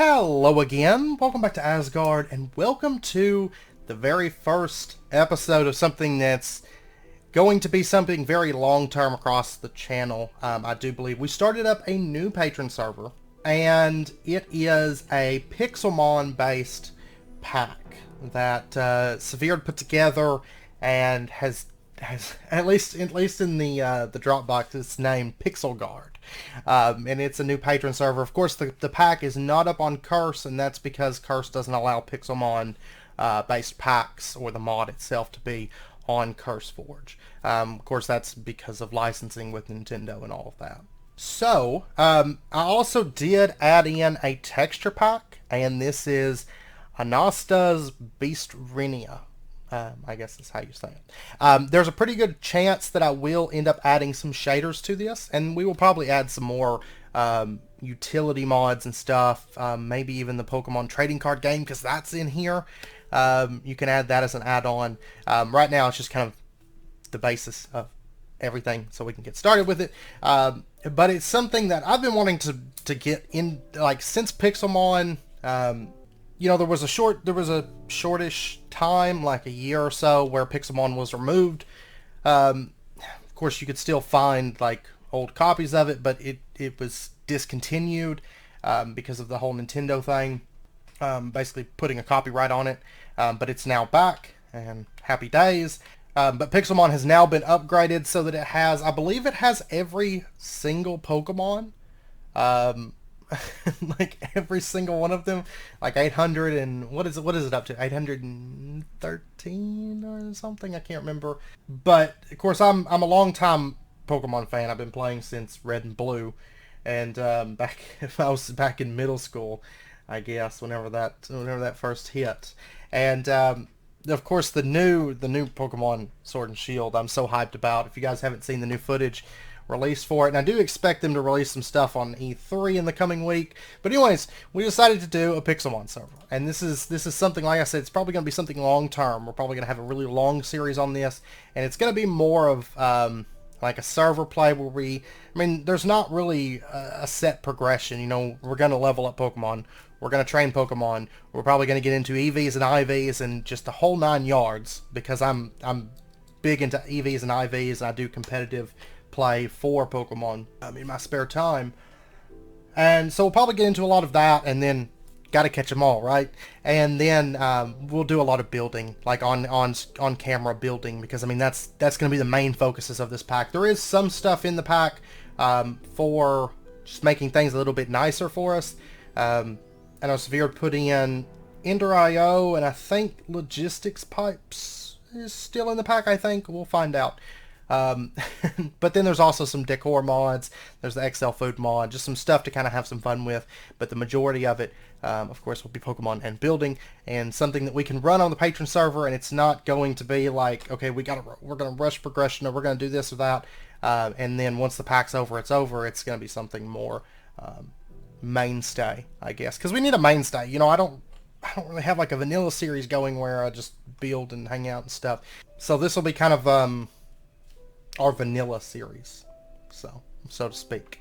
Hello again, welcome back to Asgard, and welcome to the very first episode of something that's going to be something very long-term across the channel. I do believe we started up a new patron server, and it is a Pixelmon-based pack that Severe put together and has at least in the Dropbox, it's named Pixelgaard. And it's a new patron server. Of course, the pack is not up on Curse, and that's because Curse doesn't allow Pixelmon based packs or the mod itself to be on CurseForge. Of course, that's because of licensing with Nintendo and all of that. So, I also did add in a texture pack, and this is Anasta's Beastrinia. I guess that's how you say it. There's a pretty good chance that I will end up adding some shaders to this, and we will probably add some more utility mods and stuff, maybe even the Pokemon trading card game, because that's in here. You can add that as an add-on. Right now it's just kind of the basis of everything, so we can get started with it. But it's something that I've been wanting to get in, like, since Pixelmon. You know, there was a shortish time, like a year or so, where Pixelmon was removed. Of course, you could still find like old copies of it, but it was discontinued because of the whole Nintendo thing, basically putting a copyright on it. But it's now back, and happy days. But Pixelmon has now been upgraded so that it has, I believe it has every single Pokemon. Like every single one of them, like 800 and what is it up to, 813 or something, I can't remember. But of course I'm a long time Pokemon fan. I've been playing since Red and Blue, and if I was back in middle school, I guess, whenever that first hit. And of course the new Pokemon Sword and Shield I'm so hyped about. If you guys haven't seen the new footage release for it, and I do expect them to release some stuff on E3 in the coming week. But anyways, we decided to do a Pixelmon server, and this is something, like I said, it's probably going to be something long term. We're probably going to have a really long series on this, and it's going to be more of like a server play where there's not really a set progression. You know, we're going to level up Pokemon, we're going to train Pokemon, we're probably going to get into EVs and IVs and just the whole 9 yards, because I'm big into EVs and IVs, and I do competitive play for Pokemon in my spare time. And so we'll probably get into a lot of that, and then gotta catch them all, right? And then we'll do a lot of building, like on camera building, because that's going to be the main focuses of this pack. There is some stuff in the pack for just making things a little bit nicer for us. I know Severe put in Ender IO, and I think Logistics Pipes is still in the pack. I think we'll find out. But then there's also some decor mods. There's the XL food mod, just some stuff to kind of have some fun with. But the majority of it, of course, will be Pokemon and building, and something that we can run on the patron server. And it's not going to be like, okay, we're gonna rush progression, or we're gonna do this or that, and then once the pack's over, it's over. It's gonna be something more mainstay, I guess, because we need a mainstay. You know, I don't really have like a vanilla series going where I just build and hang out and stuff. So this will be kind of our vanilla series, so to speak.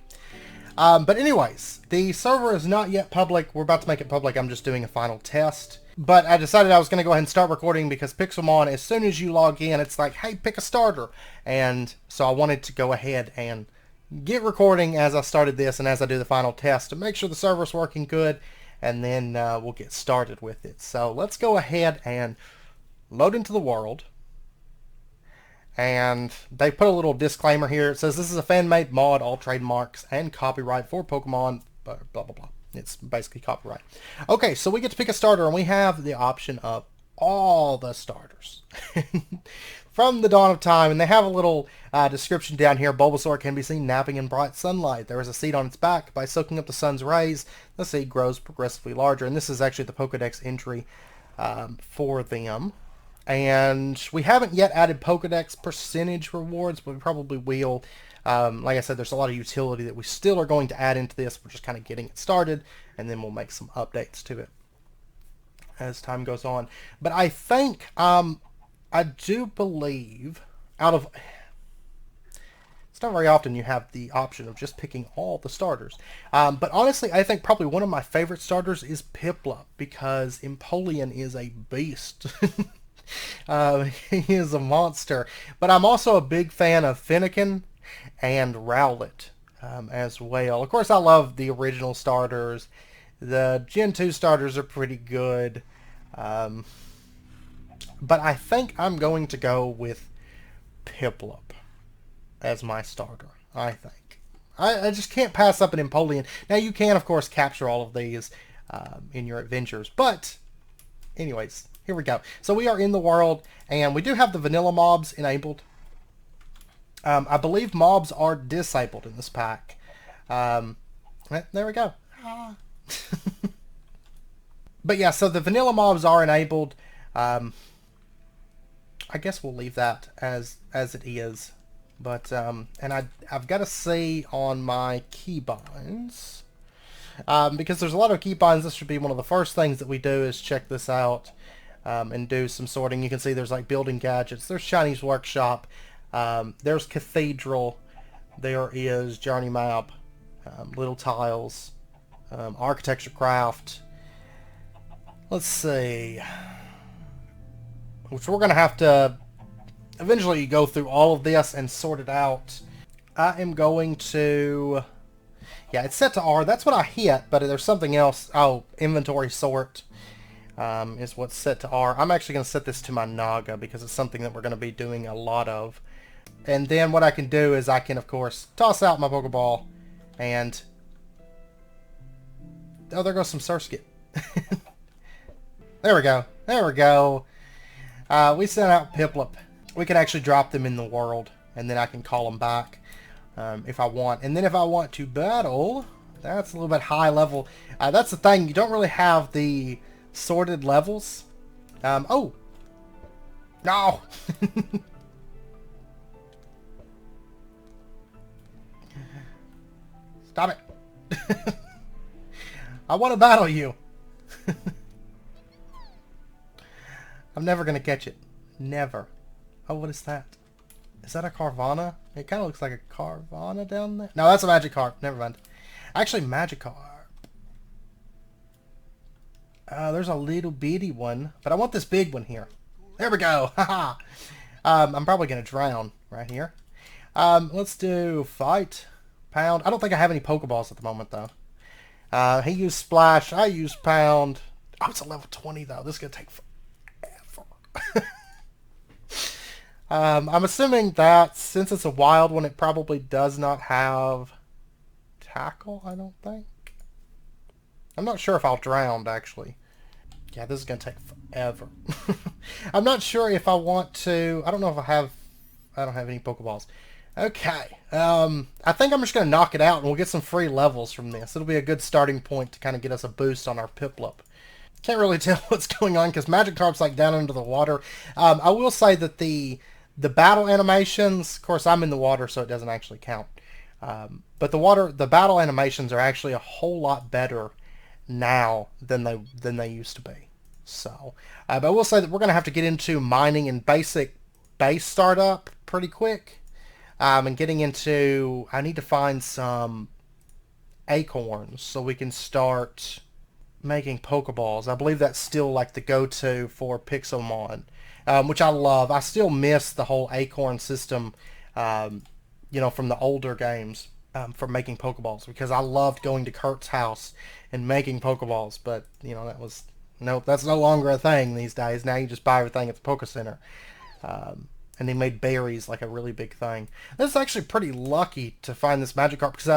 But anyways, the server is not yet public. We're about to make it public. I'm just doing a final test. But I decided I was going to go ahead and start recording, because Pixelmon, as soon as you log in, it's like, hey, pick a starter. And so I wanted to go ahead and get recording as I started this and as I do the final test to make sure the server's working good, and then we'll get started with it. So let's go ahead and load into the world. And they put a little disclaimer here. It says, this is a fan-made mod, all trademarks and copyright for Pokemon, blah, blah, blah. It's basically copyright. Okay, so we get to pick a starter, and we have the option of all the starters from the dawn of time. And they have a little description down here. Bulbasaur can be seen napping in bright sunlight. There is a seed on its back. By soaking up the sun's rays, the seed grows progressively larger. And this is actually the Pokedex entry for them. And we haven't yet added Pokedex percentage rewards, but we probably will. Like I said, there's a lot of utility that we still are going to add into this. We're just kind of getting it started, and then we'll make some updates to it as time goes on. But I think, I do believe, It's not very often you have the option of just picking all the starters. But honestly, I think probably one of my favorite starters is Piplup because Empoleon is a beast. He is a monster. But I'm also a big fan of Fennekin and Rowlet as well. Of course, I love the original starters. The Gen 2 starters are pretty good. But I think I'm going to go with Piplup as my starter, I think. I just can't pass up an Empoleon. Now, you can, of course, capture all of these in your adventures. But, anyways, here we go. So we are in the world, and we do have the vanilla mobs enabled. I believe mobs are disabled in this pack. There we go. But yeah, so the vanilla mobs are enabled. I guess we'll leave that as it is. But, and I've got to see on my keybinds, because there's a lot of keybinds. This should be one of the first things that we do is check this out, and do some sorting. You can see there's like building gadgets, there's Chinese workshop, there's cathedral, there is journey map, little tiles, architecture craft. Let's see, which we're going to have to eventually go through all of this and sort it out. I am going to... Yeah, it's set to R. That's what I hit, but there's something else. Oh, inventory sort is what's set to R. I'm actually going to set this to my Naga because it's something that we're going to be doing a lot of. And then what I can do is I can, of course, toss out my Pokeball and... Oh, there goes some Surskit. There we go. There we go. We sent out Piplup. We can actually drop them in the world, and then I can call them back if I want. And then if I want to battle, that's a little bit high level. That's the thing. You don't really have the sorted levels. Oh! No! Stop it! I want to battle you! I'm never going to catch it. Never. Oh, what is that? Is that a Carvana? It kind of looks like a Carvana down there. No, that's a Magikarp. Never mind. Actually, Magikarp. There's a little bitty one, but I want this big one here. There we go. Haha. I'm probably going to drown right here. Let's do fight. Pound. I don't think I have any Pokeballs at the moment, though. He used Splash. I used Pound. Oh, it's a level 20, though. This is going to take forever. I'm assuming that since it's a wild one, it probably does not have tackle, I don't think. I'm not sure if I'll drown, actually. Yeah, this is going to take forever. I'm not sure if I want to... I don't know if I don't have any Pokeballs. Okay. I think I'm just going to knock it out, and we'll get some free levels from this. It'll be a good starting point to kind of get us a boost on our Piplup. Can't really tell what's going on because Magikarp's like down under the water. I will say that the battle animations, of course I'm in the water so it doesn't actually count. But the battle animations are actually a whole lot better now than they used to be. So, but I will say that we're going to have to get into mining and basic base startup pretty quick. And getting into, I need to find some acorns so we can start making Pokeballs. I believe that's still like the go-to for Pixelmon, which I love. I still miss the whole acorn system, you know, from the older games for making Pokeballs, because I loved going to Kurt's house and making Pokeballs, but, you know, that's no longer a thing these days. Now you just buy everything at the Poke Center. And they made berries like a really big thing. This is actually pretty lucky to find this Magikarp, because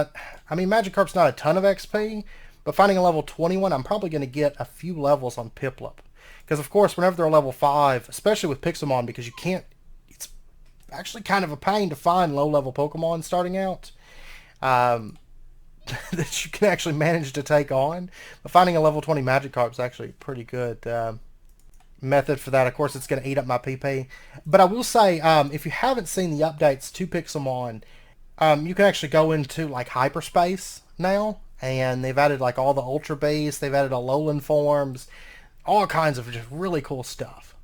I mean, Magikarp's not a ton of XP, but finding a level 21, I'm probably going to get a few levels on Piplup. Because, of course, whenever they're level 5, especially with Pixelmon, because you can't... It's actually kind of a pain to find low-level Pokemon starting out that you can actually manage to take on. But finding a level 20 Magikarp is actually a pretty good method for that. Of course, it's going to eat up my PP. But I will say, if you haven't seen the updates to Pixelmon, you can actually go into, like, hyperspace now. And they've added like all the Ultra Beasts, they've added Alolan forms, all kinds of just really cool stuff.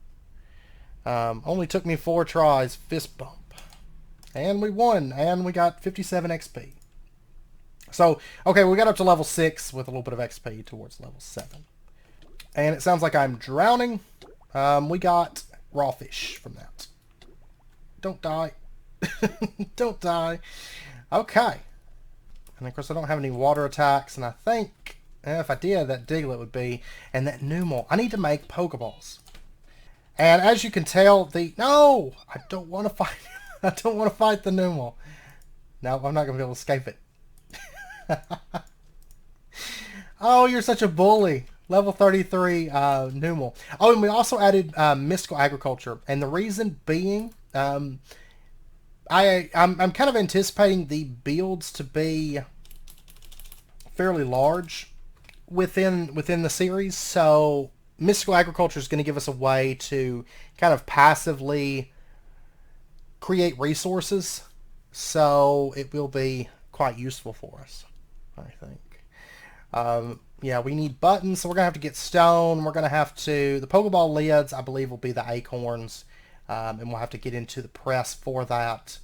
Only took me 4 tries, fist bump. And we won, and we got 57 XP. So, okay, we got up to level 6 with a little bit of XP towards level 7. And it sounds like I'm drowning. We got raw fish from that. Don't die. Don't die. Okay. And of course I don't have any water attacks, and I think if I did, that Diglett would be, and that Numel. I need to make Pokeballs. And as you can tell, no! I don't want to fight I don't want to fight the Numel. No, I'm not going to be able to escape it. Oh, you're such a bully. Level 33 Numel. Oh, and we also added Mystical Agriculture. And the reason being, I'm kind of anticipating the builds to be fairly large within the series. So Mystical Agriculture is going to give us a way to kind of passively create resources. So it will be quite useful for us, I think. Yeah, we need buttons, so we're going to have to get stone. We're going to have to... The Pokeball lids, I believe, will be the acorns. And we'll have to get into the press for that.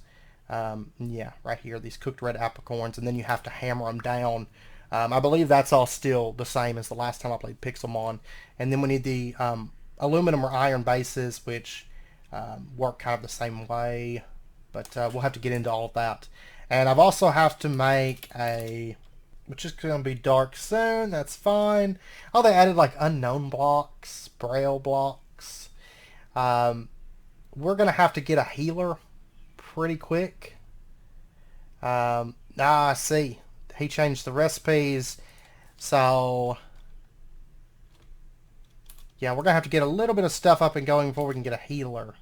Yeah, right here, these cooked red apricorns. And then you have to hammer them down. I believe that's all still the same as the last time I played Pixelmon. And then we need the aluminum or iron bases, which work kind of the same way. But we'll have to get into all of that. And I've also have to make a... which is going to be dark soon. That's fine. Oh, they added like unknown blocks, braille blocks. We're going to have to get a healer pretty quick. I see. He changed the recipes. So, yeah, we're going to have to get a little bit of stuff up and going before we can get a healer.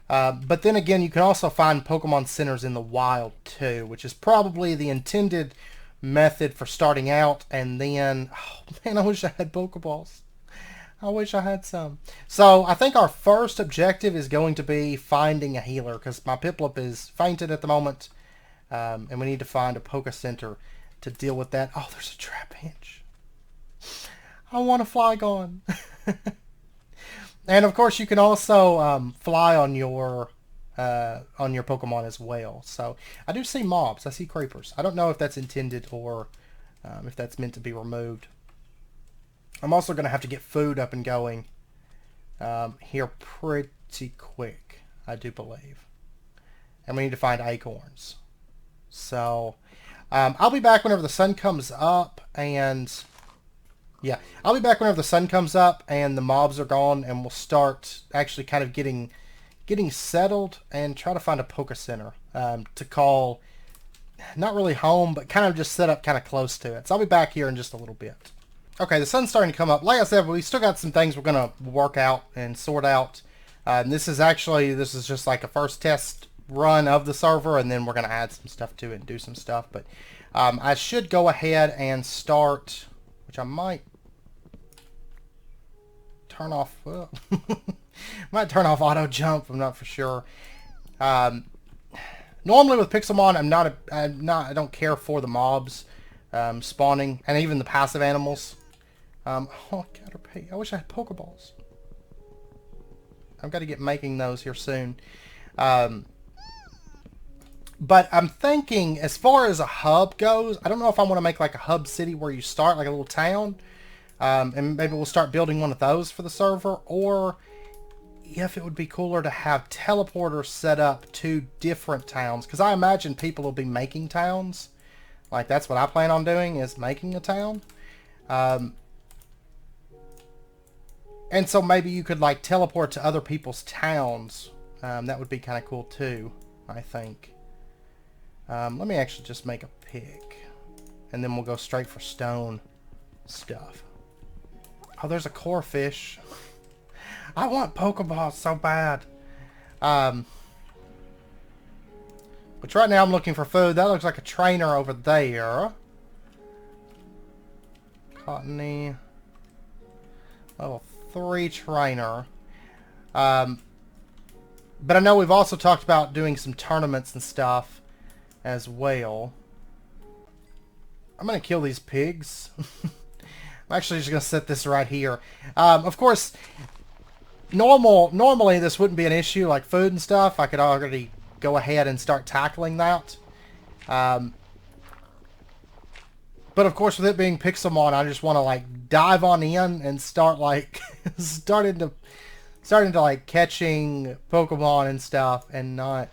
But then again, you can also find Pokemon Centers in the wild too, which is probably the intended method for starting out. And then, oh man, I wish I had Pokeballs. I wish I had some. So I think our first objective is going to be finding a healer, because my Piplup is fainted at the moment, and we need to find a Poke Center to deal with that. Oh, there's a Trapinch. I want a Flygon. And of course, you can also fly on your Pokemon as well. So I do see mobs. I see creepers. I don't know if that's intended or if that's meant to be removed. I'm also going to have to get food up and going here pretty quick, I do believe. And we need to find acorns. So I'll be back whenever the sun comes up, and yeah, I'll be back whenever the sun comes up and the mobs are gone, and we'll start actually kind of getting settled and try to find a Poke Center to call, not really home, but kind of just set up kind of close to it. So I'll be back here in just a little bit. Okay, the sun's starting to come up. Like I said, we still got some things we're going to work out and sort out. This is just like a first test run of the server, and then we're going to add some stuff to it and do some stuff. But I should go ahead and start, which I might turn off. Well, might turn off auto jump. I'm not for sure. Normally with Pixelmon, I don't care for the mobs spawning, and even the passive animals. Oh, Caterpie. I wish I had Pokeballs. I've got to get making those here soon. But I'm thinking, as far as a hub goes, I don't know if I want to make like a hub city where you start, like a little town. And maybe we'll start building one of those for the server. Or if it would be cooler to have teleporters set up to different towns. Because I imagine people will be making towns. Like, that's what I plan on doing, is making a town. And so maybe you could like teleport to other people's towns. That would be kind of cool too, I think. Let me actually just make a pick. And then we'll go straight for stone stuff. Oh, there's a core fish. I want Pokeballs so bad. Which right now I'm looking for food. That looks like a trainer over there. Cottony. Level 3 trainer. But I know we've also talked about doing some tournaments and stuff as well. I'm going to kill these pigs. I'm actually just going to set this right here. Of course, normally this wouldn't be an issue, like food and stuff. I could already go ahead and start tackling that. But of course, with it being Pixelmon, I just want to like dive on in and start like starting to like catching Pokemon and stuff, and not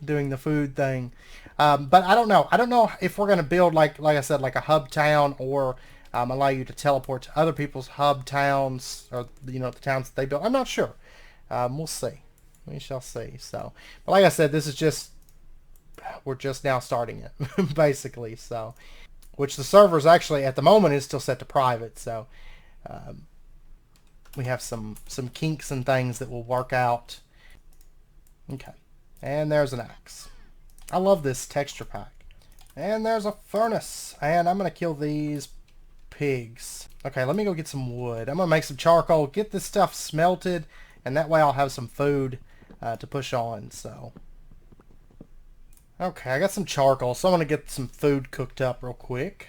doing the food thing. But I don't know. I don't know if we're gonna build like I said, like a hub town, or allow you to teleport to other people's hub towns, or the towns that they build. I'm not sure. We'll see. We shall see. So, but like I said, this is just, we're just now starting it basically. So, which the servers actually at the moment is still set to private. So, we have some kinks and things that will work out. Okay, and there's an axe. I love this texture pack. And there's a furnace. And I'm going to kill these pigs. Okay, let me go get some wood. I'm going to make some charcoal, get this stuff smelted, and that way I'll have some food to push on. So, okay, I got some charcoal, so I'm going to get some food cooked up real quick.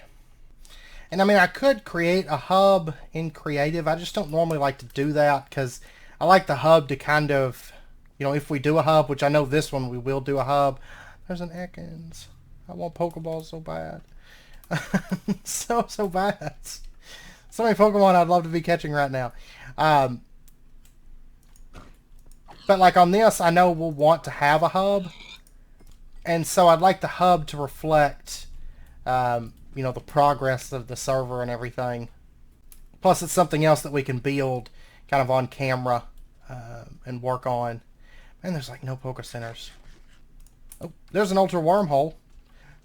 And I mean, I could create a hub in creative. I just don't normally like to do that, because I like the hub to kind of, if we do a hub, which I know this one we will do a hub. There's an Ekans. I want Pokeballs so bad. so bad. So many Pokemon I'd love to be catching right now. But like on this, I know we'll want to have a hub. And so I'd like the hub to reflect, the progress of the server and everything. Plus it's something else that we can build kind of on camera and work on. Man, there's like no Poke Centers. Oh, there's an Ultra Wormhole.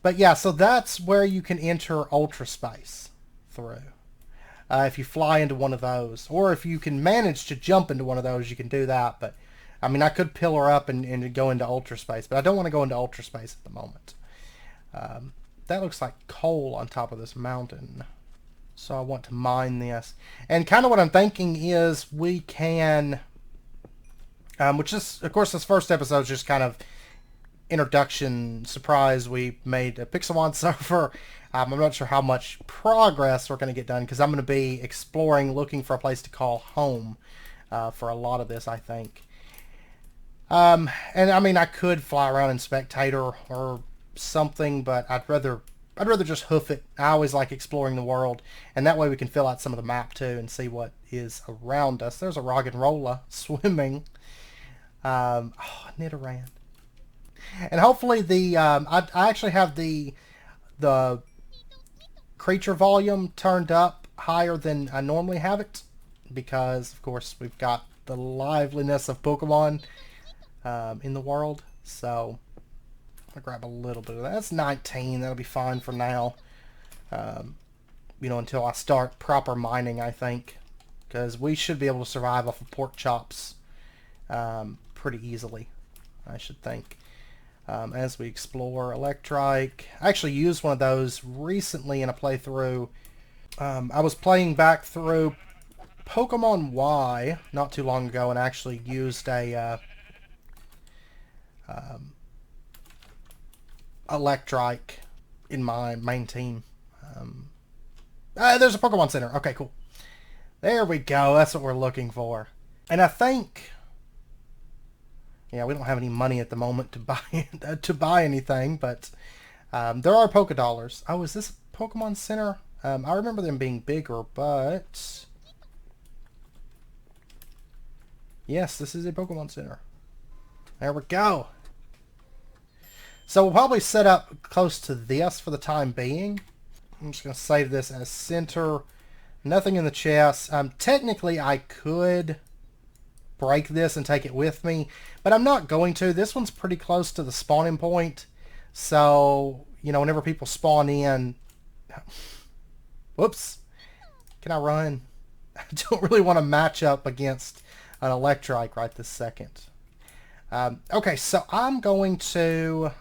But yeah, so that's where you can enter Ultra Space through. If you fly into one of those. Or if you can manage to jump into one of those, you can do that. But, I mean, I could pillar up and go into Ultra Space. But I don't want to go into Ultra Space at the moment. That looks like coal on top of this mountain. So I want to mine this. And kind of what I'm thinking is we can... which is, of course, this first episode is just kind of introduction surprise. We made a Pixelmon server. I'm not sure how much progress we're going to get done, because I'm going to be exploring, looking for a place to call home for a lot of this, I think. And I mean, I could fly around in Spectator or something, but I'd rather just hoof it. I always like exploring the world, and that way we can fill out some of the map too and see what is around us. There's a Roggenrola swimming. Nidoran. And hopefully the I actually have the creature volume turned up higher than I normally have it, because of course we've got the liveliness of Pokemon in the world. So I'll grab a little bit of that. That's 19. That'll be fine for now. Until I start proper mining, I think, because we should be able to survive off of pork chops pretty easily, I should think. As we explore Electrike. I actually used one of those recently in a playthrough. I was playing back through Pokemon Y not too long ago, and actually used a Electrike in my main team. There's a Pokemon Center. Okay, cool. There we go. That's what we're looking for. And I think... Yeah, we don't have any money at the moment to buy anything, but there are Poké Dollars. Oh, is this a Pokemon Center? I remember them being bigger, but... Yes, this is a Pokemon Center. There we go. So we'll probably set up close to this for the time being. I'm just going to save this as center. Nothing in the chest. Technically, I could break this and take it with me, but I'm not going to. This one's pretty close to the spawning point, so whenever people spawn in... Whoops, can I run? I don't really want to match up against an Electrike right this second. Okay, so I'm going to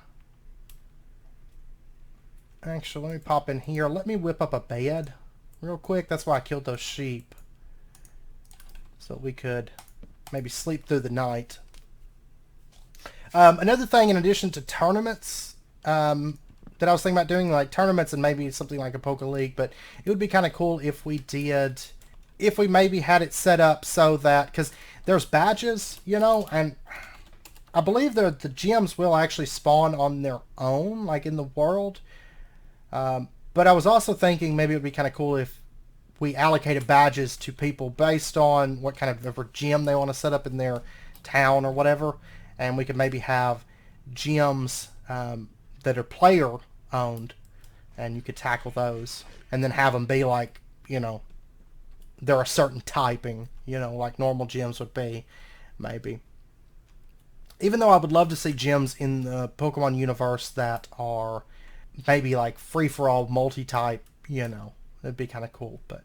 actually, let me pop in here. Let me whip up a bed real quick. That's why I killed those sheep, so we could maybe sleep through the night. Another thing, in addition to tournaments, that I was thinking about doing, like tournaments and maybe something like a Poke League, but it would be kind of cool if we maybe had it set up so that, because there's badges, and I believe the gems will actually spawn on their own, like in the world. But I was also thinking maybe it would be kind of cool if we allocated badges to people based on what kind of gem they want to set up in their town or whatever. And we could maybe have gems that are player owned, and you could tackle those. And then have them be like, they're a certain typing, like normal gems would be, maybe. Even though I would love to see gems in the Pokemon universe that are maybe like free-for-all multi-type, it'd be kind of cool. But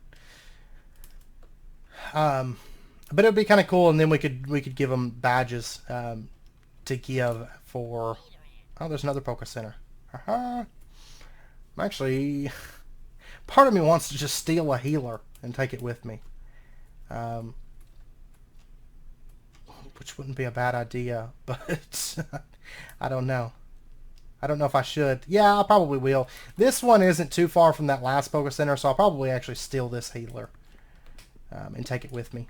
it'd be kind of cool, and then we could give them badges to give for. Oh, there's another Poke Center. I'm actually, part of me wants to just steal a healer and take it with me, which wouldn't be a bad idea, but I don't know. I don't know if I should. Yeah, I probably will. This one isn't too far from that last Poke Center, so I'll probably actually steal this healer and take it with me.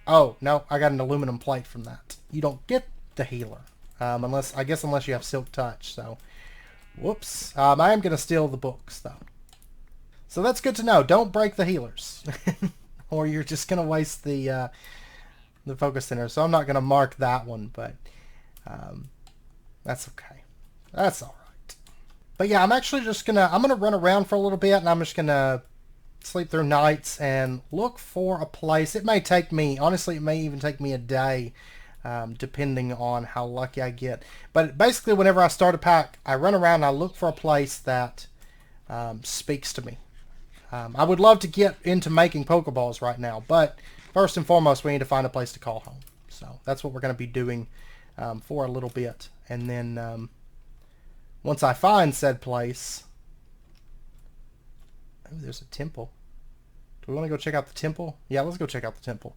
Oh, no, I got an aluminum plate from that. You don't get the healer, unless you have Silk Touch, so whoops. I am going to steal the books, though. So that's good to know. Don't break the healers, or you're just going to waste the Focus Center. So I'm not going to mark that one, but that's okay. That's all right. But yeah, I'm actually just I'm gonna run around for a little bit, and I'm just gonna sleep through nights and look for a place. It may take me, honestly, it may even take me a day, depending on how lucky I get. But basically, whenever I start a pack, I run around and I look for a place that speaks to me. I would love to get into making Pokeballs right now, but first and foremost, we need to find a place to call home. So that's what we're going to be doing for a little bit. And then once I find said place... Oh, there's a temple. Do we want to go check out the temple? Yeah, let's go check out the temple.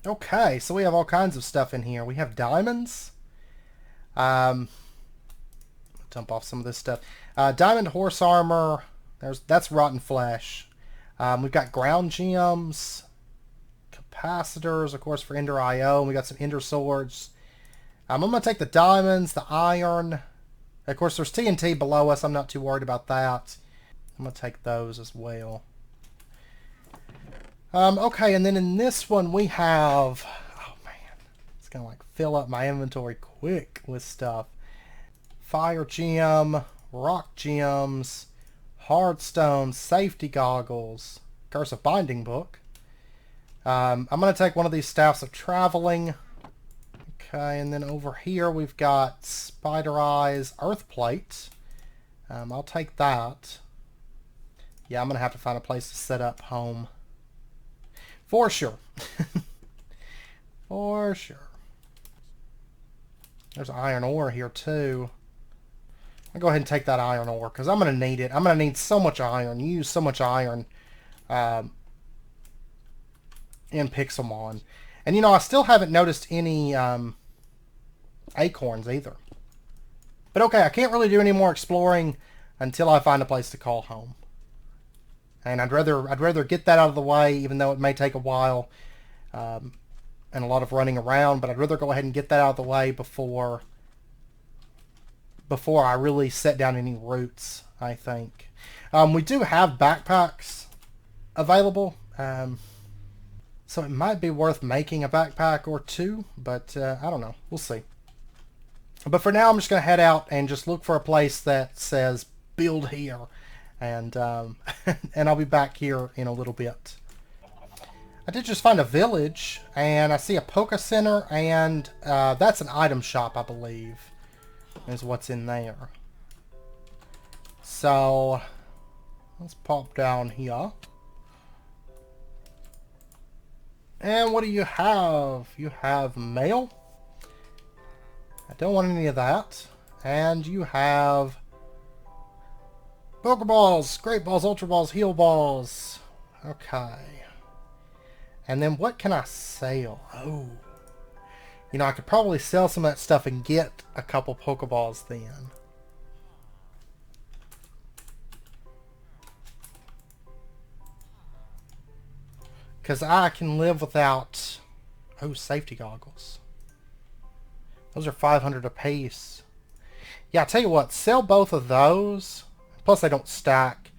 Okay, so we have all kinds of stuff in here. We have diamonds. Dump off some of this stuff. Diamond horse armor. That's rotten flesh. We've got ground gems. Capacitors, of course, for Ender IO. We got some Ender swords. I'm going to take the diamonds, the iron. Of course, there's TNT below us. I'm not too worried about that. I'm going to take those as well. Okay, and then in this one we have... Oh, man. It's going to like fill up my inventory quick with stuff. Fire gem, rock gems, hardstone, safety goggles, Curse of Binding book. I'm going to take one of these staffs of traveling. Okay, and then over here we've got spider eyes, earth plate. I'll take that. Yeah, I'm going to have to find a place to set up home. For sure. For sure. There's iron ore here too. I'll go ahead and take that iron ore because I'm going to need it. I'm going to need so much iron. You use so much iron in Pixelmon. And I still haven't noticed any acorns either. But okay, I can't really do any more exploring until I find a place to call home. And I'd rather get that out of the way, even though it may take a while and a lot of running around. But I'd rather go ahead and get that out of the way before I really set down any roots, I think. We do have backpacks available, so it might be worth making a backpack or two, but I don't know. We'll see. But for now, I'm just going to head out and just look for a place that says build here. And and I'll be back here in a little bit. I did just find a village, and I see a Poke Center, and that's an item shop, I believe, is what's in there. So, let's pop down here. And what do you have? You have mail. I don't want any of that. And you have Pokeballs, Great Balls, Ultra Balls, Heal Balls. Okay. And then what can I sell? Oh. I could probably sell some of that stuff and get a couple Pokeballs then. Because I can live without... Oh, safety goggles. Those are 500 apiece. Yeah, I tell you what, sell both of those. Plus they don't stack.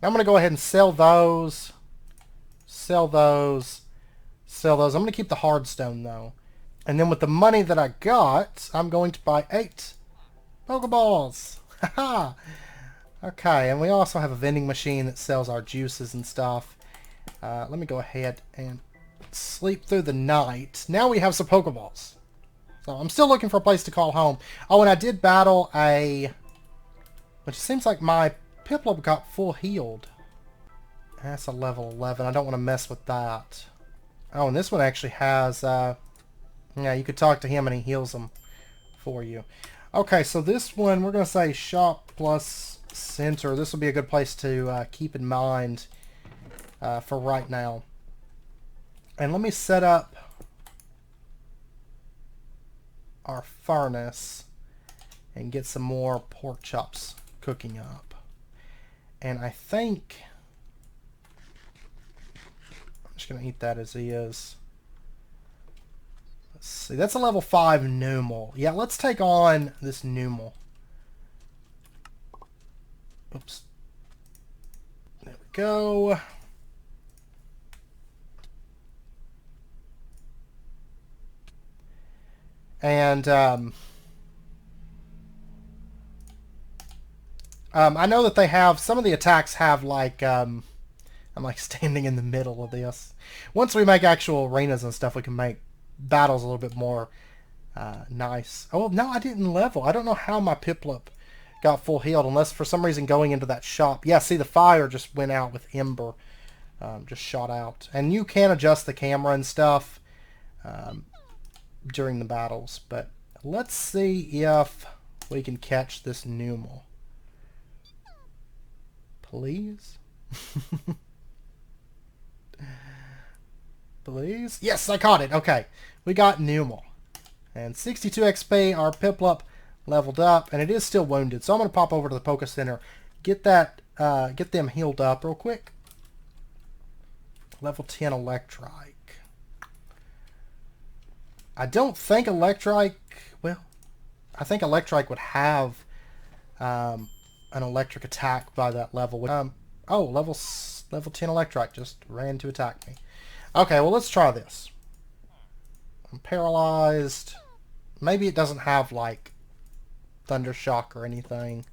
Now I'm going to go ahead and sell those. Sell those. Sell those. I'm going to keep the hardstone though. And then with the money that I got, I'm going to buy 8 Pokeballs. Haha. Okay, and we also have a vending machine that sells our juices and stuff. Let me go ahead and sleep through the night. Now we have some Pokeballs. So I'm still looking for a place to call home. Oh, and I did battle a... Which seems like my Piplup got full healed. That's a level 11. I don't want to mess with that. Oh, and this one actually has... yeah, you could talk to him and he heals them for you. Okay, so this one, we're going to say shop plus center. This will be a good place to keep in mind for right now. And let me set up our furnace and get some more pork chops cooking up. And I think I'm just going to eat that as is. Let's see, that's a level 5 Numel. Yeah, let's take on this Numel. Oops. There we go. And I know that they have, some of the attacks have like, I'm like standing in the middle of this. Once we make actual arenas and stuff, we can make battles a little bit more nice. Oh, no, I didn't level. I don't know how my Piplup got full healed, unless for some reason going into that shop. Yeah, see, the fire just went out with Ember. Just shot out. And you can adjust the camera and stuff during the battles. But let's see if we can catch this Numel. Please? Please? Yes, I caught it. Okay. We got Numel. And 62 XP, our Piplup leveled up, and it is still wounded. So I'm going to pop over to the Poke Center, get that, get them healed up real quick. Level 10 Electrike. I don't think Electrike, well, I think Electrike would have an electric attack by that level. Oh, level 10 Electrike just ran to attack me. Okay, well, let's try this. I'm paralyzed. Maybe it doesn't have, like, Thunder Shock or anything.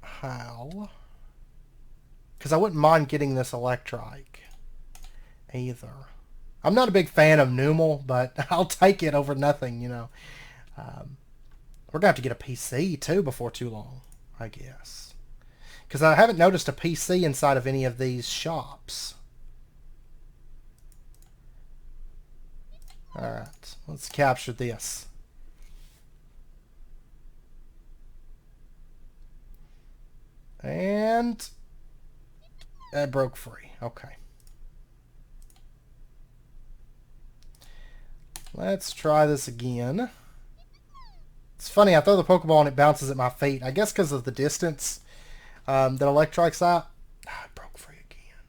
How? Because I wouldn't mind getting this Electrike either. I'm not a big fan of Numel, but I'll take it over nothing, you know. We're going to have to get a PC, too, before too long, I guess. Because I haven't noticed a PC inside of any of these shops. Alright, let's capture this. And it broke free. Okay. Let's try this again. It's funny, I throw the Pokeball and it bounces at my feet. I guess because of the distance that Electrike's at. Ah, it broke free again.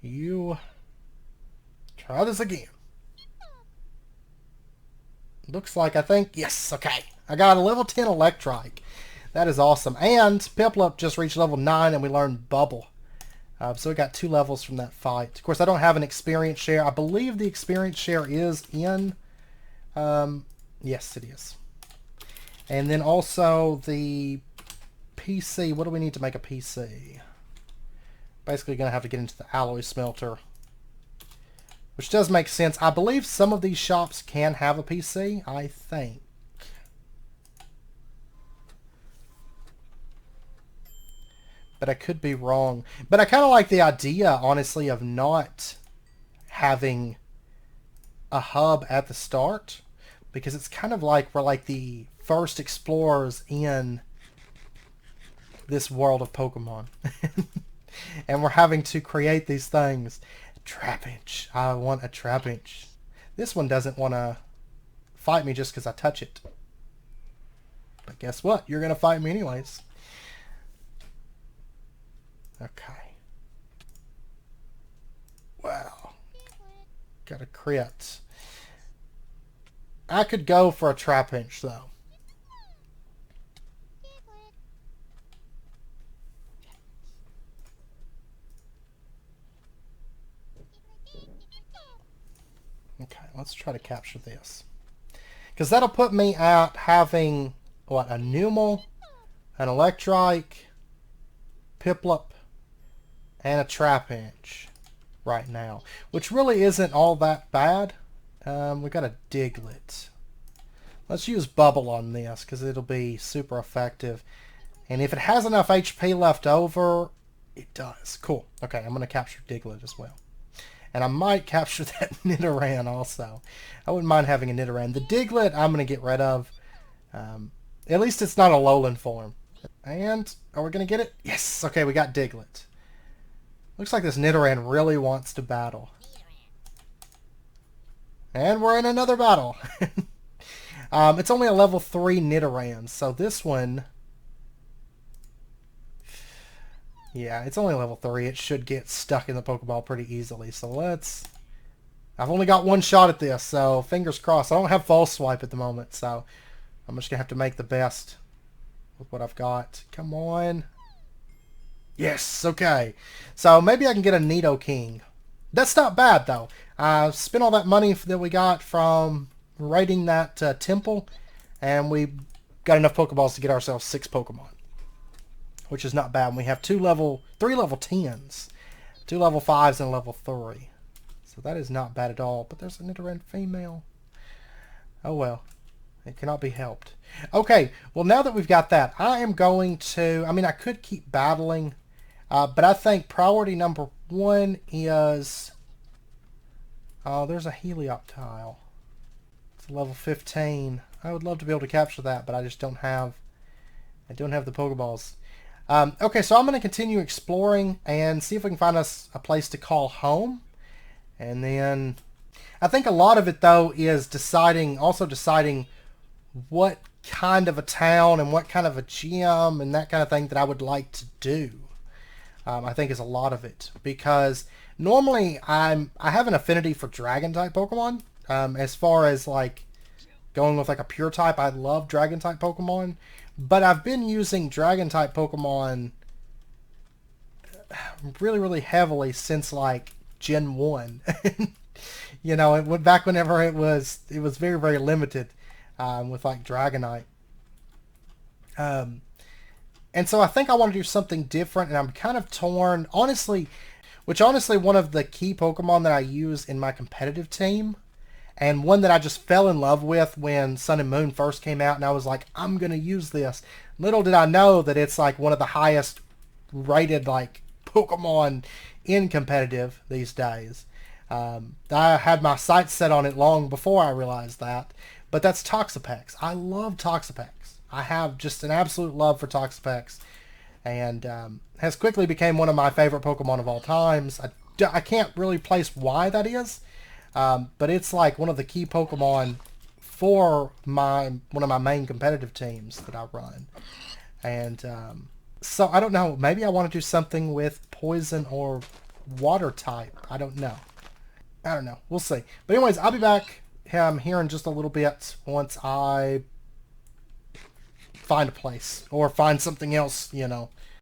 You try this again. Looks like, I think, yes, okay. I got a level 10 Electrike. That is awesome. And Piplup just reached level 9 and we learned Bubble. So we got 2 levels from that fight. Of course, I don't have an experience share. I believe the experience share is in... yes, it is. And then also the PC. What do we need to make a PC? Basically going to have to get into the alloy smelter. Which does make sense. I believe some of these shops can have a PC, I think. But I could be wrong. But I kind of like the idea, honestly, of not having a hub at the start. Because it's kind of like we're like the first explorers in this world of Pokemon. And we're having to create these things. Trapinch. I want a Trapinch. This one doesn't want to fight me just because I touch it. But guess what? You're going to fight me anyways. Okay. Wow. Got a crit. I could go for a Trapinch, though. Okay, let's try to capture this. Because that'll put me at having, what, a Numel, an Electrike, Piplup, and a Trapinch right now. Which really isn't all that bad. We got a Diglett. Let's use Bubble on this because it'll be super effective. And if it has enough HP left over, it does. Cool. Okay, I'm going to capture Diglett as well. And I might capture that Nidoran also. I wouldn't mind having a Nidoran. The Diglett I'm going to get rid of. At least it's not a Alolan form. And are we going to get it? Yes! Okay, we got Diglett. Looks like this Nidoran really wants to battle. And we're in another battle. It's only a level 3 Nidoran, so this one... Yeah, it's only level 3. It should get stuck in the Pokeball pretty easily. So let's... I've only got one shot at this, so fingers crossed. I don't have False Swipe at the moment, so I'm just going to have to make the best with what I've got. Come on. Yes, okay. So maybe I can get a Nidoking. That's not bad, though. I spent all that money that we got from raiding that temple, and we got enough Pokeballs to get ourselves 6 Pokemon, which is not bad. And we have 3 level 10s, 2 level 5s, and a level 3. So that is not bad at all. But there's a Nidoran female. Oh well. It cannot be helped. Okay, well now that we've got that, I am going to... I mean, I could keep battling, but I think priority number 1 is... Oh, there's a Helioptile. It's level 15. I would love to be able to capture that, but I just don't have... I don't have the Pokeballs. Okay, so I'm going to continue exploring and see if we can find us a place to call home. And then... I think a lot of it, though, is also deciding what kind of a town and what kind of a gym and that kind of thing that I would like to do. I think is a lot of it. Because normally I have an affinity for Dragon-type Pokemon. As far as, like, going with, like, a pure type, I love Dragon-type Pokemon. But I've been using Dragon-type Pokemon really, really heavily since, like, Gen 1. You know, it went back whenever it was very, very limited with, like, Dragonite. And so I think I want to do something different, and I'm kind of torn. Honestly, one of the key Pokemon that I use in my competitive team, and one that I just fell in love with when Sun and Moon first came out, and I was like, I'm going to use this. Little did I know that it's like one of the highest rated like Pokemon in competitive these days. I had my sights set on it long before I realized that, but that's Toxapex. I love Toxapex. I have just an absolute love for Toxapex, and has quickly become one of my favorite Pokemon of all times. I can't really place why that is. But it's like one of the key Pokemon for one of my main competitive teams that I run. And so I don't know. Maybe I want to do something with poison or water type. I don't know. We'll see. But anyways, I'll be back here in just a little bit once I find a place or find something else, you know,